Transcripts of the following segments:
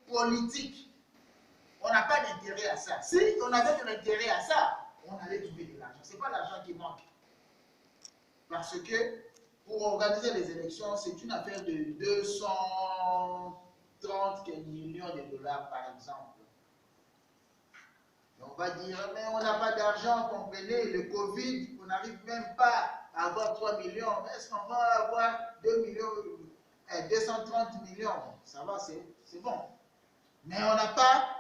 politique. On n'a pas d'intérêt à ça. Si on avait de l'intérêt à ça, on allait trouver de l'argent. Ce n'est pas l'argent qui manque. Parce que pour organiser les élections, c'est une affaire de 230 millions de dollars, par exemple. Et on va dire, mais on n'a pas d'argent, comprenez, le Covid, on n'arrive même pas à avoir 3 millions. Est-ce qu'on va avoir 2 millions, 230 millions? Ça va, c'est bon. Mais on n'a pas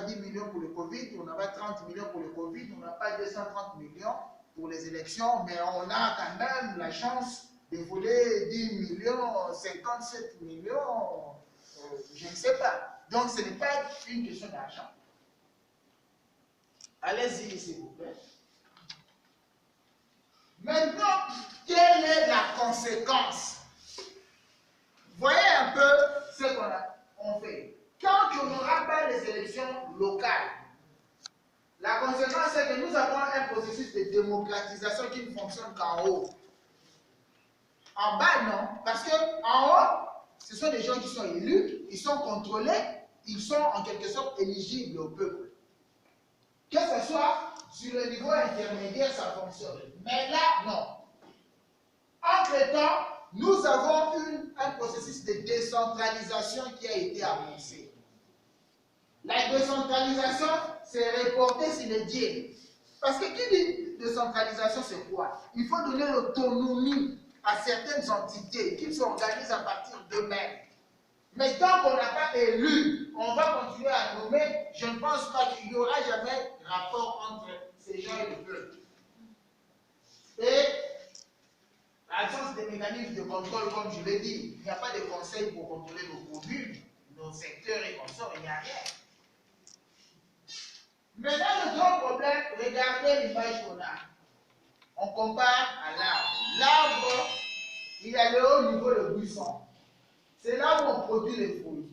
10 millions pour le Covid, on n'a pas 30 millions pour le Covid, on n'a pas 230 millions pour les élections, mais on a quand même la chance de voler 10 millions, 57 millions, je ne sais pas. Donc ce n'est pas une question d'argent. Allez-y, s'il vous plaît. Maintenant, quelle est la conséquence? Voyez un peu ce qu'on fait. Quand on n'aura pas les élections locales, la conséquence c'est que nous avons un processus de démocratisation qui ne fonctionne qu'en haut. En bas, non. Parce qu'en haut, ce sont des gens qui sont élus, ils sont contrôlés, ils sont en quelque sorte éligibles au peuple. Que ce soit sur le niveau intermédiaire, ça fonctionne. Mais là, non. Entre-temps, nous avons un processus de décentralisation qui a été annoncé. La décentralisation, c'est reporter sur les dieux. Parce que qui dit décentralisation, c'est quoi? Il faut donner l'autonomie à certaines entités qui s'organisent à partir d'eux-mêmes. Mais tant qu'on n'a pas élu, on va continuer à nommer. Je ne pense pas qu'il n'y aura jamais rapport entre ces gens et le peuple. Et l'absence des mécanismes de contrôle, comme je l'ai dit, il n'y a pas de conseil pour contrôler nos communes, nos secteurs et consorts, il n'y a rien. Maintenant, le grand problème, regardez l'image qu'on a. On compare à l'arbre. L'arbre, il y a le haut niveau de buisson. C'est là où on produit les fruits.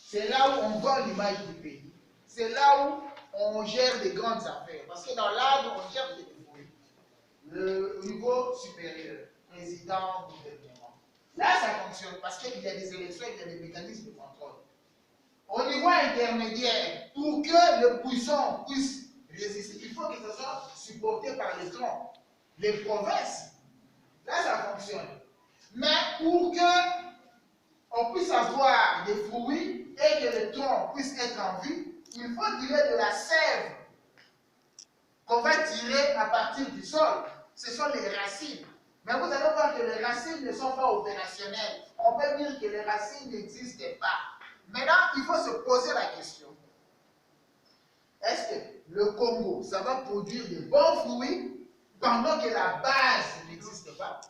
C'est là où on vend l'image du pays. C'est là où on gère des grandes affaires. Parce que dans l'arbre, on gère des fruits. Le niveau supérieur, président, gouvernement. Là, ça fonctionne parce qu'il y a des élections, il y a des mécanismes de contrôle. Au niveau intermédiaire, pour que le buisson puisse résister, il faut que ce soit supporté par les troncs, les provinces. Là, ça fonctionne. Mais pour que on puisse avoir des fruits et que le tronc puisse être en vie, il faut tirer de la sève qu'on va tirer à partir du sol. Ce sont les racines. Mais vous allez voir que les racines ne sont pas opérationnelles. On peut dire que les racines n'existent pas. Maintenant, il faut se poser la question. Est-ce que le Congo, ça va produire de bons fruits pendant que la base n'existe pas?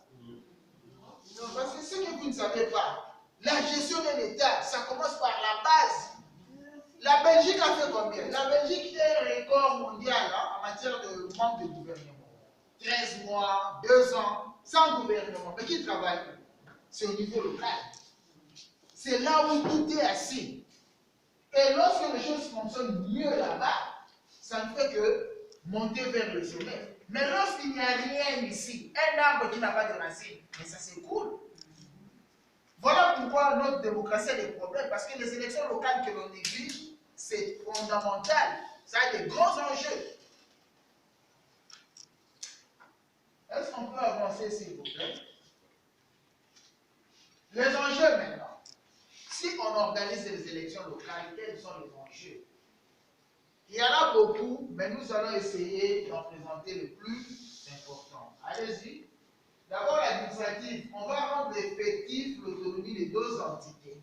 Non, parce que ce que vous ne savez pas, la gestion de l'État, ça commence par la base. La Belgique a fait combien? La Belgique est record mondial en matière de manque de gouvernement. 13 mois, 2 ans, sans gouvernement. Mais qui travaille? C'est au niveau local. C'est là où tout est assis. Et lorsque les choses fonctionnent mieux là-bas, ça ne fait que monter vers le sommet. Mais lorsqu'il n'y a rien ici, un arbre qui n'a pas de racines, mais ça s'écroule. Voilà pourquoi notre démocratie a des problèmes, parce que les élections locales que l'on néglige, c'est fondamental. Ça a des grands enjeux. Est-ce qu'on peut avancer, s'il vous plaît? Les enjeux maintenant. Si on organise les élections locales, quels sont les enjeux? Il y en a beaucoup, mais nous allons essayer d'en présenter les plus importants. Allez-y. D'abord, l'administratif. On va rendre effective l'autonomie des 2 entités.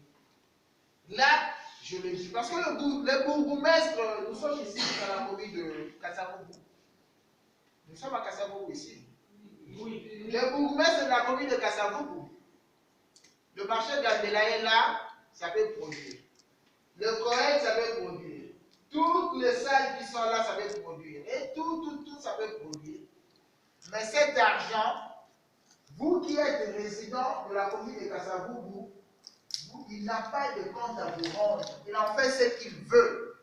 Là, je le dis, parce que le bourgmestre, nous sommes ici dans la commune de Kasavubu. Nous sommes à Kasavubu ici. Oui. Le bourgmestre de la commune de Kasavubu, le marché Gandela est là, ça peut produire. Le Coël, ça peut produire. Toutes les salles qui sont là, ça peut produire. Et tout, ça peut produire. Mais cet argent, vous qui êtes résident de la commune de Kasavubu, il n'a pas de compte à vous rendre. Il en fait ce qu'il veut.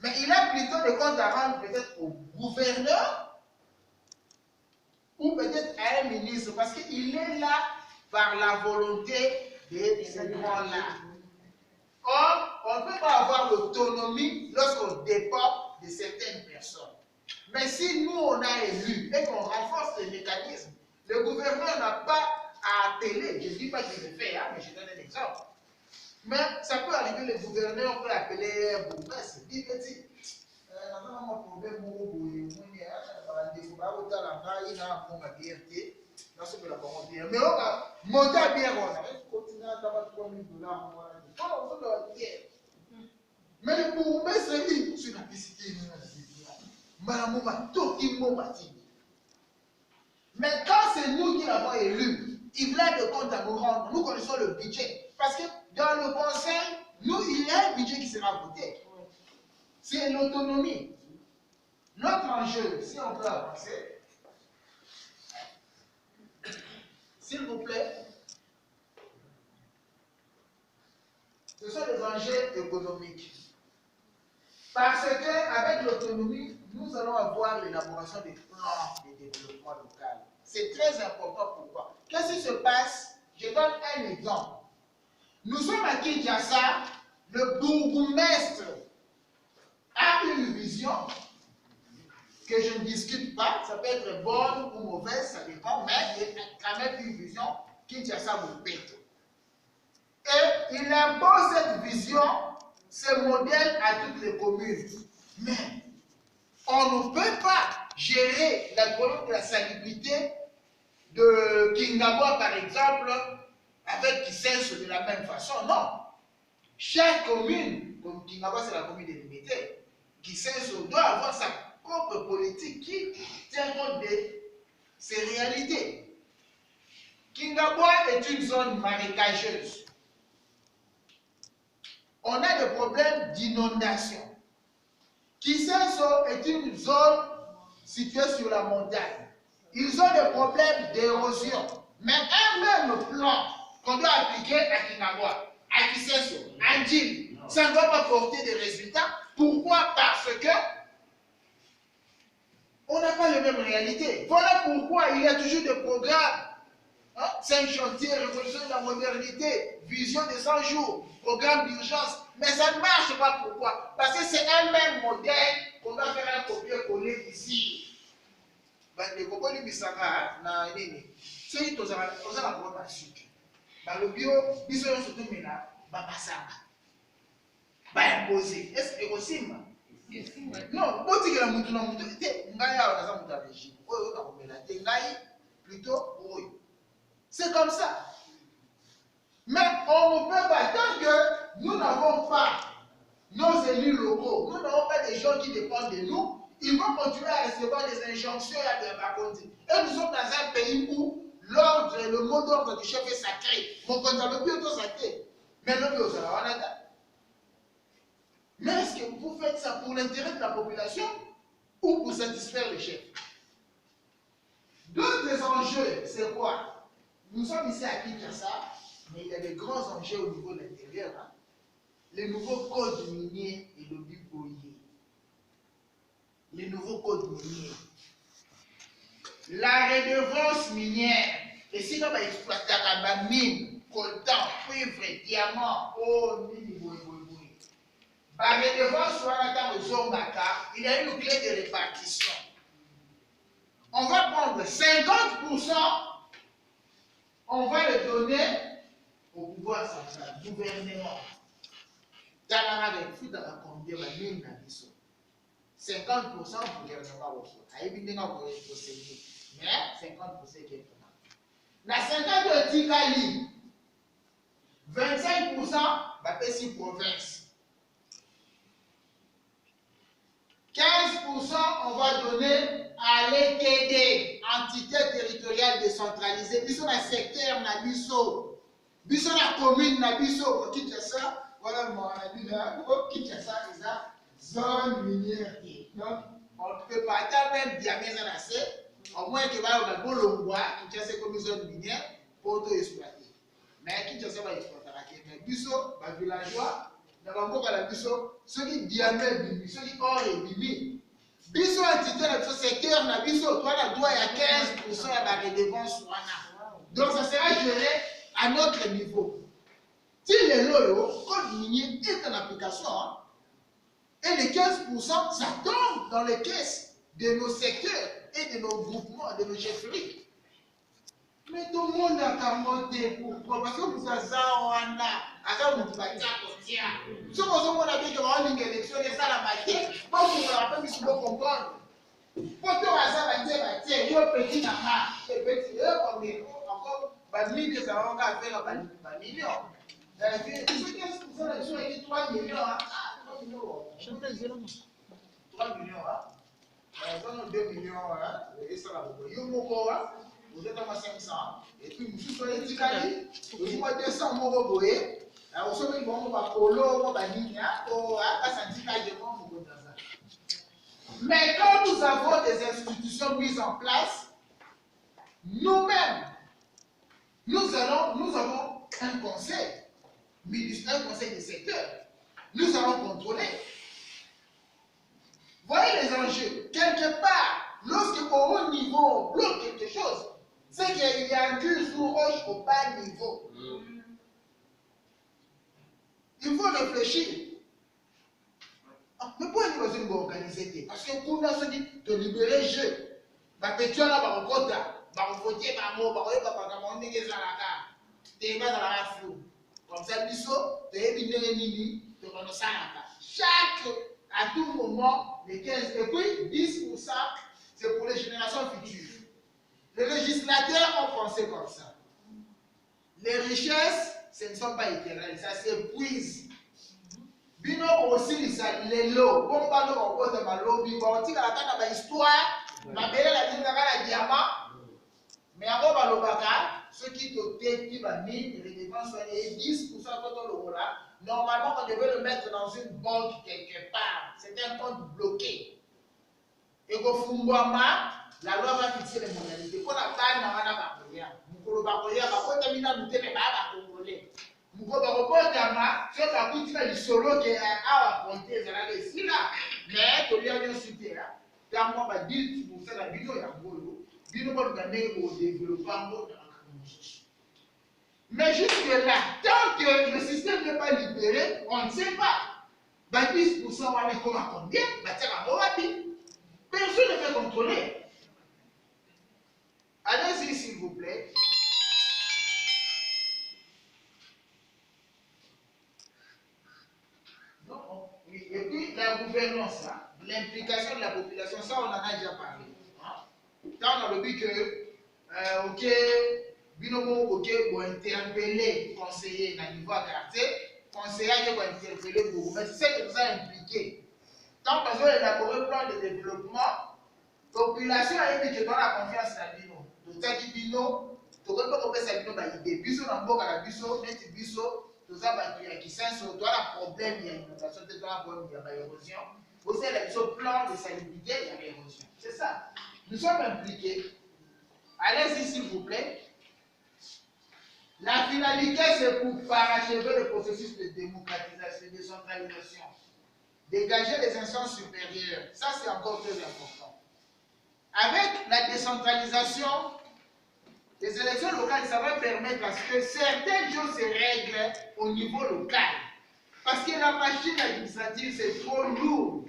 Mais il a plutôt des comptes à rendre peut-être au gouverneur ou peut-être à un ministre, parce qu'il est là par la volonté de ces droits-là. Or, on ne peut pas avoir l'autonomie lorsqu'on dépend de certaines personnes. Mais si nous, on a élu et qu'on renforce les mécanismes, le gouverneur n'a pas à appeler. Je ne dis pas qu'il le fait, hein, mais je donne un exemple. Mais ça peut arriver, le gouverneur peut appeler un bourgmestre. Il peut dire, mon problème, mais on va monter à bien, on va continuer à avoir 3 000 $. Mais le bourgmestre dit, sur la publicité, mais quand c'est nous qui l'avons élu, il a de compte à nous rendre. Nous connaissons le budget. Parce que dans le conseil, nous, il y a un budget qui sera voté. C'est l'autonomie. Notre enjeu, si on peut avancer, s'il vous plaît, ce sont des enjeux économiques. Parce qu'avec l'autonomie, nous allons avoir l'élaboration des plans de développement local. C'est très important. Pourquoi? Qu'est-ce qui se passe? Je donne un exemple. Nous sommes à Kinshasa, le bourgmestre a une vision que je ne discute pas, ça peut être bonne ou mauvaise, ça dépend, mais il a quand même une vision Kinshasa vous pète. Et il impose cette vision, ce modèle à toutes les communes. Mais on ne peut pas gérer la problème de la salubrité de Kingabwa, par exemple, avec Kisenso de la même façon. Non. Chaque commune, comme Kingabwa, c'est la commune de Limité, Kisenso doit avoir sa propre politique qui tient compte de ces réalités. Kingabwa est une zone marécageuse. On a des problèmes d'inondation. Kisenso est une zone située sur la montagne. Ils ont des problèmes d'érosion. Mais un même plan qu'on doit appliquer à Kingabwa, à Kisenso, à Ndjili, ça ne va pas porter des résultats. Pourquoi? Parce que on n'a pas les mêmes réalités. Voilà pourquoi il y a toujours des programmes. 5 chantiers, révolution de la modernité, vision des 100 jours, programme d'urgence. Mais ça ne marche pas. Pourquoi? Parce que c'est un même modèle qu'on va faire un copier-coller ici. Les cocos bisaka na nini. C'est tous à la boîte à sucre. Le bio, ils sont surtout maintenant, basanga. Imposer. Est-ce que c'est possible? Non, si la mouton na mouton, plutôt oui. C'est comme ça. Mais on ne peut pas, tant que nous n'avons pas nos élus locaux, nous n'avons pas des gens qui dépendent de nous, ils vont continuer à recevoir des injonctions et à raconter. Et nous sommes dans un pays où l'ordre, le mot d'ordre du chef est sacré. Mon comptable est plutôt sacré. Mais le bio, ça va en. Mais est-ce que vous faites ça pour l'intérêt de la population ou pour satisfaire le chef? Deux des enjeux, c'est quoi? Nous sommes ici à Kinshasa, mais il y a des grands enjeux au niveau de l'intérieur. Hein? Les nouveaux codes miniers et le biboyer. Les nouveaux codes miniers. La redevance minière. Et si on va exploiter la mine, coltan, cuivre, diamant, oh, mini, la redevance soit dans le Zongaka, il y a une clé de répartition. On va prendre 50%, on va le donner au pouvoir central, gouvernement. Dans la réfute, dans la combien de mine dans l'issue. 50% gouvernement aussi. Mais 50% qui est pour la 50% de Tikali, 25% va passer province. 15% on va donner à l'ETD, entité territoriale décentralisée. Biso na secteur na biso. Biso na commune na biso au Kinshasa. Voilà mon ami là. Au Kinshasa, c'est ça. Zone minière. Donc, on ne peut pas attendre même diamètre à assez. Au moins qu'il va y avoir un bon longbois, Kinshasa comme zone minière, pour tout exploiter. Mais Kinshasa va exploiter. Mais biso, les villageois, dans la boca la biso, ceux qui diamètre bimi, ceux qui or et bimi. Biso entité dans ce secteur, na biso, toi la droit à 15% à la redevance. Donc ça sera géré à notre niveau. les loyaux, code minier est en application, hein, et les 15%, ça tombe dans les caisses de nos secteurs et de nos groupements, de nos chefferies. Mais tout le monde a camoté. Pourquoi? Parce que nous avons un ce qu'on a dit que on a une élection, les salles à matière, moi je me rappelle que je peux comprendre. Quand on a ça, il y a un petit nama, un petit, encore, 1000, ça va encore faire un million. Ce 15% de choses est 3 millions. 3 millions. 3 millions. Ils ont 2 millions. Et ça va beaucoup. Vous êtes à 500. Et puis, vous soyez dit vous avez 200 euros. Vous savez, bon, on va polo, on va dire, on va sentir mais quand nous avons des institutions mises en place, nous-mêmes, nous avons un conseil de secteur. Nous allons contrôler. Voyez les enjeux. Quelque part, lorsque au haut niveau, on bloque quelque chose, c'est qu'il y a un cul sous roche au bas niveau. Il faut réfléchir. Mais pourquoi nous devons organiser? Parce que pour nous, on dit de libérer le jeu. Bah, tu as là, bah, voter par mot, bah, on est des alaka. Tu pas dans la flou. Comme ça, biso, tu es binaire nini, tu es dans le salaka. À tout moment, les 15, et puis 10%, c'est pour les générations futures. Les législateurs ont pensé comme ça. Les richesses, ce ne sont pas éternelles, ça s'épuise. Bino aussi, les lots. Bon, pas nous, on pose de ma lobby. Bon, on tire la carte à l'histoire. Ma belle, la dit, la diamant. Mais avant, on va ceux qui te qui va mine, les dépenses, et 10% quand on le là. Normalement, on devait le mettre dans une banque quelque part. C'est un compte bloqué. Et au Fumbama, la loi va fixer les modalités. Pour la panne, on va pas payer. Nous va payer, on va pas terminer nous mais pas contrôler. Nous va pas terminer, c'est pas tout le solo qui a compter, c'est là ici là. Mais tu lui as bien cité là. Quand on va dire pour ça la vidéo il y a beau. Bino va gagner au développement de la communauté. Mais jusque-là, tant que le système n'est pas libéré, on ne sait pas. 10% on va aller comme à combien? Personne ne peut contrôler. Allez-y, s'il vous plaît. Non, oui. Et puis la gouvernance, l'implication de la population, ça on en a déjà parlé. Quand on a le but que, ok, binomo, ok, pour interpeller conseiller dans le niveau à quartier, conseiller qui va interpeller beaucoup. Mais c'est ce que nous a impliqué. Quand on a élaboré un plan de développement, la population a dit que dans la confiance à Bino. Donc, ça dit Bino, tu ne peux pas faire ça Bino, il y a Biso dans le boc à la Biso, mais tu Biso, tout ça, qui sent sur toi, le problème, il y a une inondation, il y a une érosion. Vous savez, il y a un plan de salubrité, il y a l'érosion. C'est ça. Nous sommes impliqués. Allez-y, s'il vous plaît. La finalité, c'est pour parachever le processus de démocratisation, de décentralisation. Dégager les instances supérieures. Ça, c'est encore très important. Avec la décentralisation, les élections locales, ça va permettre à ce que certaines choses se règlent au niveau local. Parce que la machine administrative, c'est trop lourd.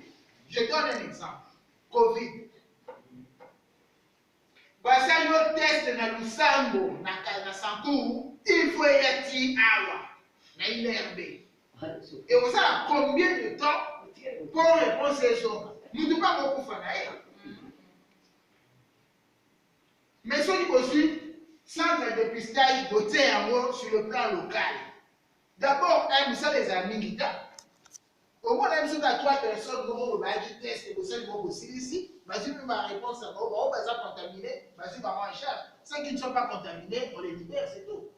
Je donne un exemple. Covid. Voici un autre test dans le Lusambo, dans le Sankourou, il faut y aller à une RB. Et vous savez combien de temps pour répondre à ces choses? Nous ne devons pas beaucoup faire. Mais ce qui aussi, centre de dépistage doté sur le plan local. D'abord, nous sommes les amis militants. Au moins, même si on a 3 personnes, nous avons un test et nous avons aussi ici. Vas-y, ma réponse, on va les contaminer. Vas-y, on va en charge. Ceux qui ne sont pas contaminés, on les libère, c'est tout.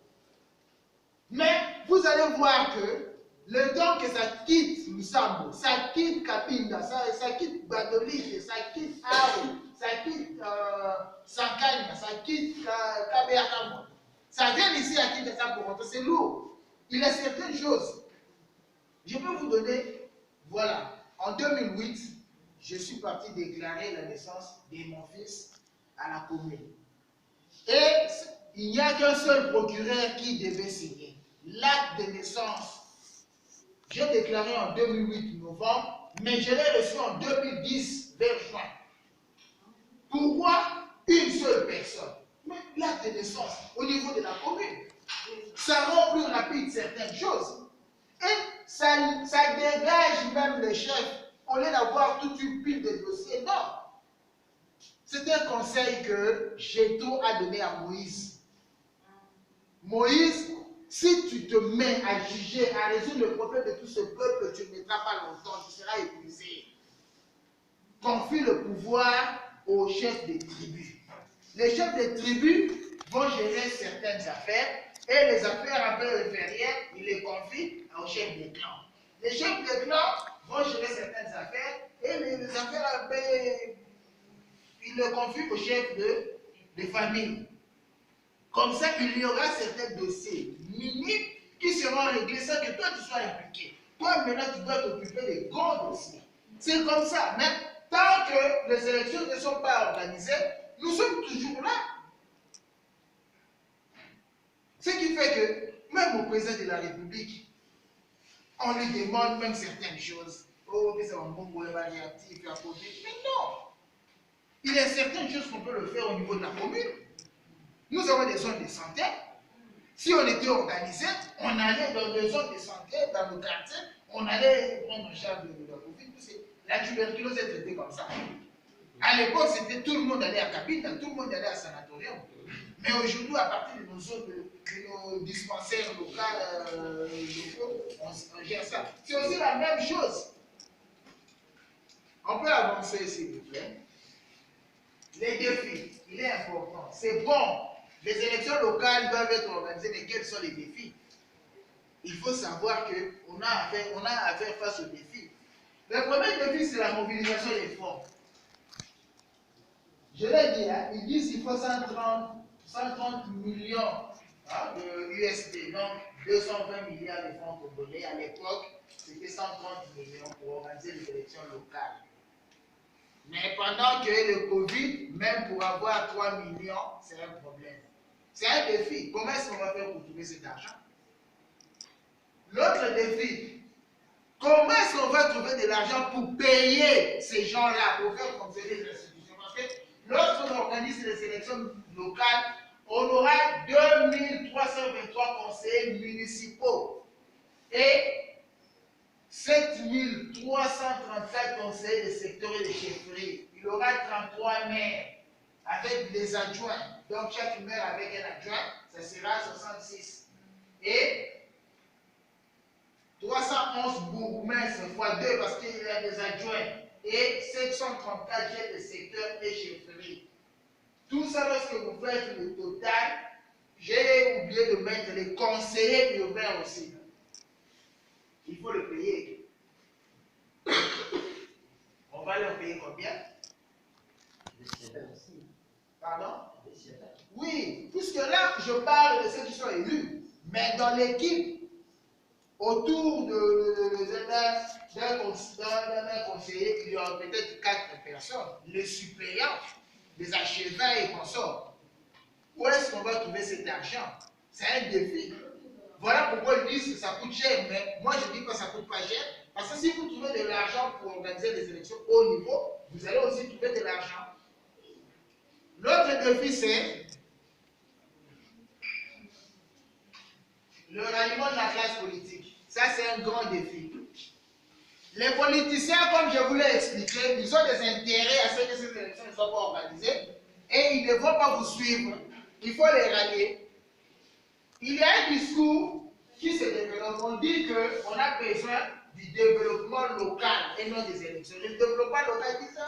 Mais vous allez voir que le temps que ça quitte Lusambo, ça quitte Kabinda, ça quitte Badolite, ça quitte Aou, ça quitte Sankanya, ça quitte Kabeakamo. Ça vient ici à quitter ça pour rentrer, c'est lourd. Il y a certaines choses. Je peux vous donner, voilà, en 2008, je suis parti déclarer la naissance de mon fils à la commune. Et il n'y a qu'un seul procureur qui devait signer l'acte de naissance J'ai déclaré en 2008 novembre, mais je l'ai reçu en 2010 vers juin. Pourquoi une seule personne? Mais l'acte de naissance au niveau de la commune, ça rend plus rapide certaines choses. Et ça dégage même les chefs au lieu d'avoir toute une pile de dossiers. Non. C'est un conseil que Jéthro a donné à Moïse. Moïse, si tu te mets à juger, à résoudre le problème de tout ce peuple, tu ne mettras pas longtemps, tu seras épuisé. Confie le pouvoir aux chefs des tribus. Les chefs des tribus vont gérer certaines affaires et les affaires un peu inférieures, ils les confient aux chefs des clans. Les chefs des clans vont gérer certaines affaires et les affaires un peu, ils les confient aux chefs de famille. Comme ça, il y aura certains dossiers minimes qui seront réglés sans que toi tu sois impliqué. Toi maintenant tu dois t'occuper des grands dossiers. C'est comme ça. Mais tant que les élections ne sont pas organisées, nous sommes toujours là. Ce qui fait que même au président de la République, on lui demande même certaines choses. Oh, que c'est un bon gouvernement réactif, la Covid. Mais non! Il y a certaines choses qu'on peut le faire au niveau de la commune. Nous avons des zones de santé. Si on était organisé, on allait dans des zones de santé, dans le quartier, on allait prendre en charge de la Covid. La tuberculose est traitée comme ça. À l'époque, c'était tout le monde allait à Kabila, tout le monde allait à sanatorium. Mais aujourd'hui, à partir de nos zones, de nos dispensaires locaux, on gère ça. C'est aussi la même chose. On peut avancer, s'il vous plaît. Les défis, il est important. C'est bon. Les élections locales doivent être organisées, mais quels sont les défis? Il faut savoir qu'on a à faire face aux défis. Le premier défi, c'est la mobilisation des fonds. Je l'ai dit, hein, ils disent qu'il faut 130 millions de USD, donc 220 milliards de francs congolais. À l'époque, c'était 130 millions pour organiser les élections locales. Mais pendant que le Covid, même pour avoir 3 millions, c'est un problème. C'est un défi. Comment est-ce qu'on va faire pour trouver cet argent? L'autre défi, comment est-ce qu'on va trouver de l'argent pour payer ces gens-là, pour faire fonctionner les institutions? Parce que lorsqu'on organise les élections locales, on aura 2323 conseillers municipaux et 7334 conseillers de secteur et de chefferie. Il y aura 33 maires avec des adjoints. Donc chaque maire avec un adjoint, ça sera 66. Et 311 bourgmestres fois 2 parce qu'il y a des adjoints. Et 734 chefs de secteur et chefferie. Tout ça, lorsque vous faites le total, j'ai oublié de mettre les conseillers urbains aussi. Il faut le payer. On va leur payer combien? Pardon? Oui, puisque là, je parle de ceux qui sont élus. Mais dans l'équipe, autour d'un conseiller, il y aura peut-être 4 personnes. Les suppléants, les achevins et consorts. Où est-ce qu'on va trouver cet argent? C'est un défi. Voilà pourquoi ils disent que ça coûte cher, mais moi je dis que ça ne coûte pas cher. Parce que si vous trouvez de l'argent pour organiser des élections haut niveau, vous allez aussi trouver de l'argent. L'autre défi, c'est le ralliement de la classe politique. Ça, c'est un grand défi. Les politiciens, comme je vous l'ai expliqué, ils ont des intérêts à ce que ces élections ne soient pas organisées et ils ne vont pas vous suivre. Il faut les rallier. Il y a un discours qui se développe. On dit qu'on a besoin du développement local et non des élections. Le développement local, ils disent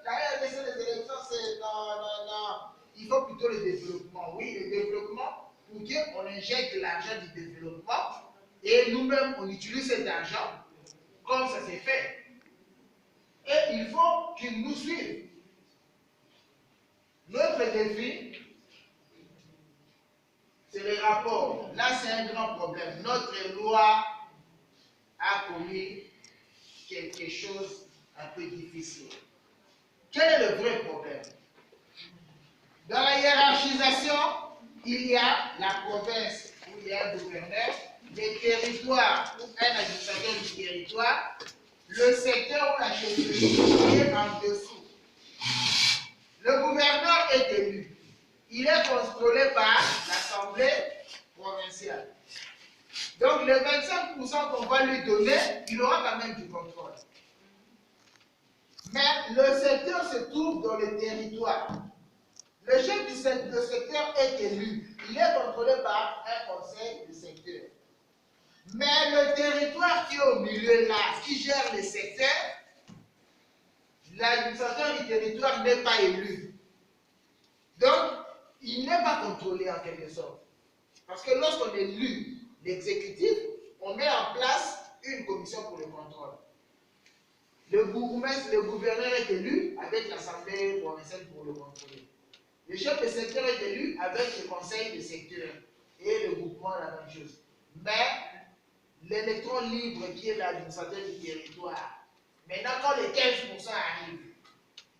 la réalisation des élections, c'est non. Il faut plutôt le développement. Oui, le développement pour qu'on injecte l'argent du développement et nous-mêmes, on utilise cet argent comme ça s'est fait. Et il faut qu'ils nous suivent. Notre défi, c'est les rapports. Là, c'est un grand problème. Notre loi a commis quelque chose un peu difficile. Quel est le vrai problème? Dans la hiérarchisation, il y a la province où il y a un gouverneur, des territoires ou un administrateur du territoire, le secteur ou la chefferie est en dessous. Le gouverneur est élu. Il est contrôlé par l'Assemblée provinciale. Donc, les 25% qu'on va lui donner, il aura quand même du contrôle. Mais le secteur se trouve dans le territoire. Le chef du secteur est élu. Il est contrôlé par un conseil de secteur. Mais le territoire qui est au milieu là, qui gère le secteur, l'administrateur du territoire n'est pas élu. Donc, il n'est pas contrôlé en quelque sorte. Parce que lorsqu'on élit l'exécutif, on met en place une commission pour le contrôle. Le gouverneur est élu avec l'Assemblée provinciale pour le contrôler. Le chef de secteur est élu avec le conseil de secteur et le groupement, la même chose. Mais l'électron libre qui est l'administrateur du territoire, maintenant quand les 15% arrivent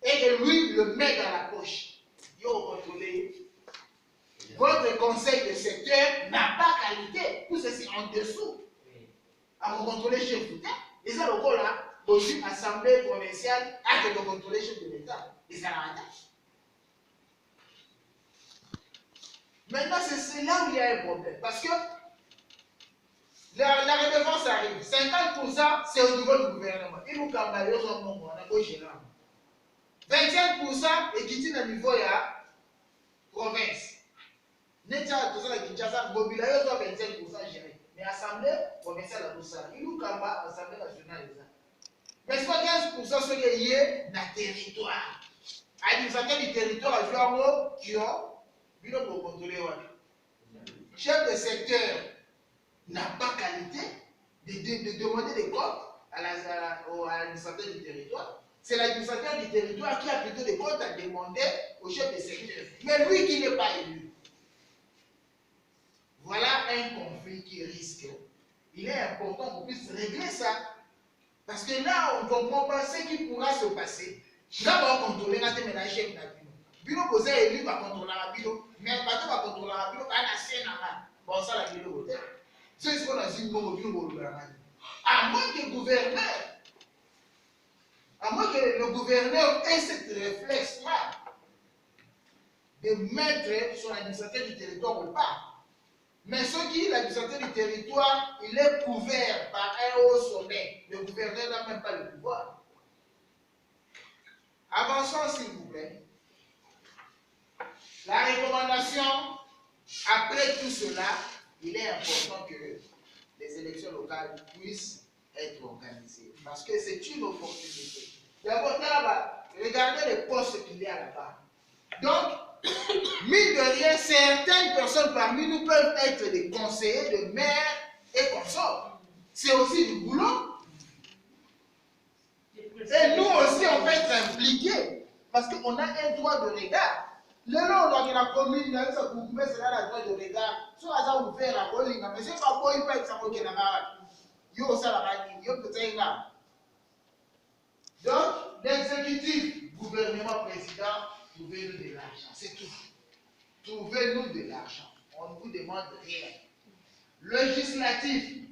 et que lui le met dans la poche, il va contrôler. Votre conseil de secteur n'a pas qualité. Tout ceci en dessous. À vous contrôler chef d'État. Et ça, le là, aussi, Assemblée provinciale, a que de contrôler chef de l'État. Et ça l'avantage. Maintenant, c'est là où il y a un problème. Parce que la redevance arrive. 50%, c'est au niveau du gouvernement. Il nous campagne, on a gauche là. 25% est quitté au niveau de la province. N'état tout ça la Kinshasa, mobiliser 25% géré. Mais l'Assemblée provinciale a tout ça. Il nous campagne l'Assemblée nationale. Mais soit 15% ce qui est lié dans le territoire. Administrateur du territoire a joué un mot qui ont vu pour contrôler. Chef de secteur n'a pas qualité de demander des comptes à l'administrateur du territoire. C'est l'administrateur du territoire qui a plutôt des comptes à demander au chef de secteur. Mais lui qui n'est pas élu. Voilà un conflit qui risque. Il est important qu'on puisse régler ça. Parce que là, on ne comprend pas ce qui pourra se passer. Là, on va contrôler notre ménage. Bino posé élu va contrôler la bino. Mais bateau va contrôler la bino. Quand la scène là, bon, ça la bino côté. C'est ce qu'on a dit, nous, bino à moins que le gouverneur, à moins que le gouverneur ait cette réflexe-là de mettre son administrateur du territoire au pas. Mais ce qui, l'administrateur du territoire, il est couvert par un haut sommet. Le gouverneur n'a même pas le pouvoir. Avançons, s'il vous plaît. La recommandation, après tout cela, il est important que les élections locales puissent être organisées. Parce que c'est une opportunité. D'abord, là-bas, regardez les postes qu'il y a là-bas. Donc, mine de rien, certaines personnes parmi nous peuvent être des conseillers, de maires et consorts. C'est aussi du boulot. Et nous aussi, on peut être impliqués. Parce qu'on a un droit de regard. Le long de la commune, ça vous met cela la droit de regard. Soit ça vous fait la colline, mais c'est pas pour y faire ça pour qu'il y ait yo ça la yo peut-être là. Donc, l'exécutif, gouvernement, président, trouvez-nous de l'argent, c'est tout. Trouvez-nous de l'argent. On ne vous demande rien. Législatif.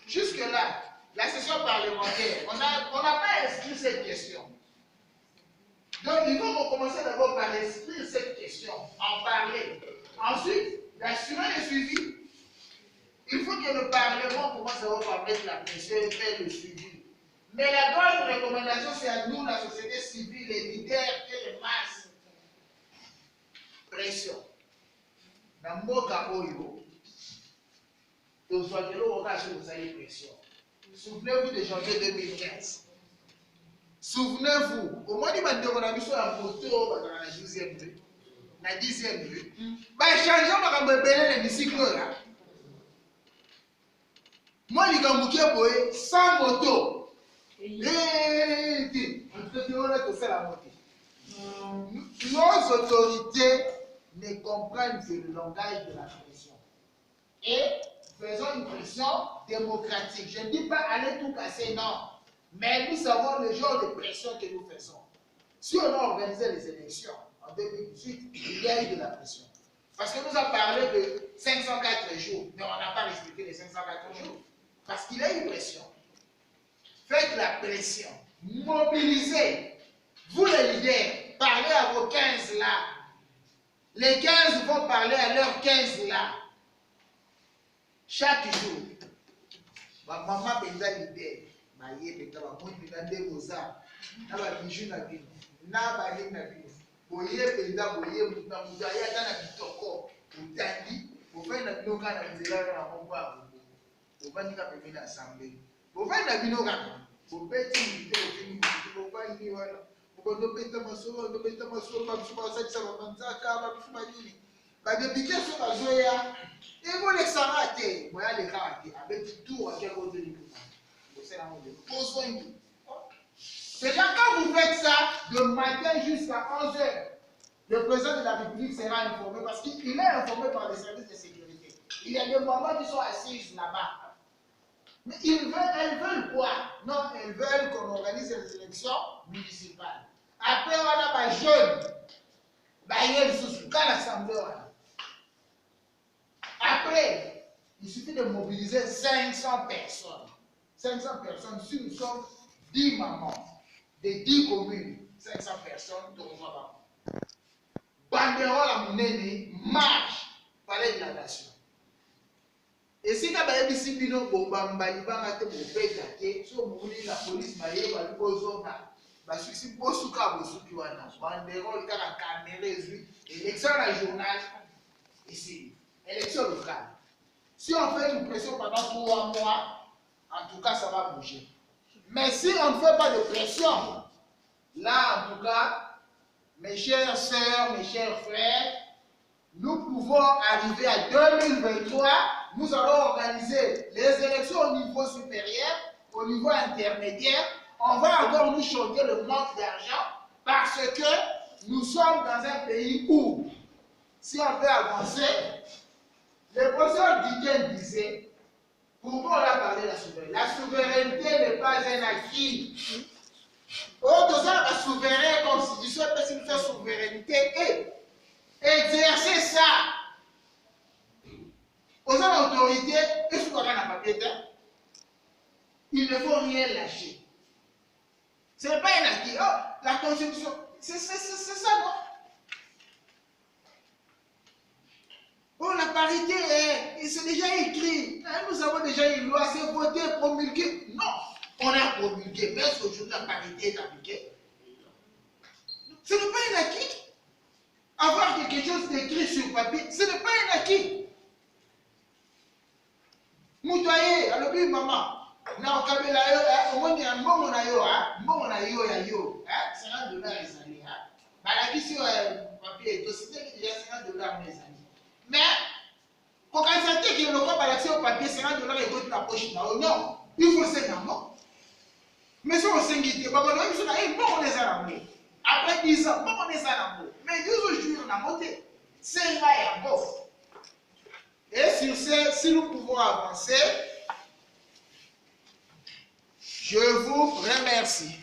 Jusque-là, la session parlementaire, on n'a pas inscrit cette question. Donc, il faut qu'on commence d'abord par inscrire cette question, en parler. Ensuite, d'assurer le suivi. Il faut que le Parlement commence à mettre la pression et faire le suivi. Mais la bonne recommandation, c'est à nous, la société civile, les leaders et les masses. Pression. Dans Moka Oyo, nous avons une pression. Souvenez-vous de janvier 2015. Souvenez-vous, au mois de mai, on a vu sur la moto dans la 12e rue. La 10e rue. Changeons l'hémicycle là. Moi, je suis sans moto. Nos autorités ne comprennent que le langage de la pression. Et faisons une pression démocratique. Je ne dis pas aller tout casser, non. Mais nous savons le genre de pression que nous faisons. Si on a organisé les élections en 2018, il y a eu de la pression. Parce que nous avons parlé de 504 jours, mais on n'a pas respecté les 504 jours. Parce qu'il y a une pression. Faites la pression. Mobilisez. Vous les leaders, parlez à vos 15 là. Les 15 vont parler à leurs 15 là. Chaque jour. Ma maman est leader. Ma yé est là. Moi, je suis là. Moza. Na ba bijou na bino. Na ba yé na bino. Boye penda boye na mudaya ta na bitoko. Utandi. Bofai na bino kana nzela na mongwa. Bofai ka pembe na assemblée. Bofai na bino kana. Bofeti mito ofini bofai ni wala. Bondo peta masolo ba sa ba manzaka ba fuma nini. Ba débité so ba zoya. Et vous les sarate. Moi les karate avec tout à quel côté du coup. C'est la mode. C'est là quand vous faites ça de matin jusqu'à 11h. Le président de la République sera informé parce qu'il est informé par les services de sécurité. Il y a des mamans qui sont assises là-bas. Mais elles veulent quoi? Non, elles veulent qu'on organise les élections municipales. Après, on a des jeunes. Il y a l'Assemblée. Après, il suffit de mobiliser 500 personnes. 500 personnes, si nous sommes 10 mamans, de 10 communes, 500 personnes, de rejoindre. Banderole à Mounene, marche, palais de la nation. Et si tu as des disciplines, tu as des la police, élection à journal, ici, élection locale. Si on fait une pression pendant 3 mois, en tout cas, ça va bouger. Mais si on ne fait pas de pression, là, en tout cas, mes chères sœurs, mes chers frères, nous pouvons arriver à 2023, nous allons organiser les élections au niveau supérieur, au niveau intermédiaire. On va encore nous chanter le manque d'argent parce que nous sommes dans un pays où, si on veut avancer, le professeur Didier disait, pourquoi on a parlé de la souveraineté? La souveraineté n'est pas un acquis. La souveraineté, constitution, c'est une souveraineté et exercer ça. Aux autorités, il ne faut rien lâcher. Ce n'est pas un acquis. Oh, la constitution, c'est ça, non? Oh, la parité, c'est déjà écrit. Nous avons déjà une loi, c'est voté, promulgué. Non, on a promulgué. Mais est-ce qu'aujourd'hui la parité est appliquée? Ce n'est pas un acquis. Avoir quelque chose d'écrit sur papier, ce n'est pas un acquis. Moutoye, alors puis maman, na okabela yo, omoni ya mbongo na yo ya yo, $50 ezali, balakisi papier to c'était déjà $50 ezali. Mais quand ça dit que le corps balakisi au papier $50 et votre la poche non, il faut se non. Mais si on s'inquiète, baba no biso na mbongo les aramé. Après 10 ans, mbongo les aramé. Mais 12 jours on a monté. C'est là ya bon. Et sur ce, si nous pouvons avancer, je vous remercie.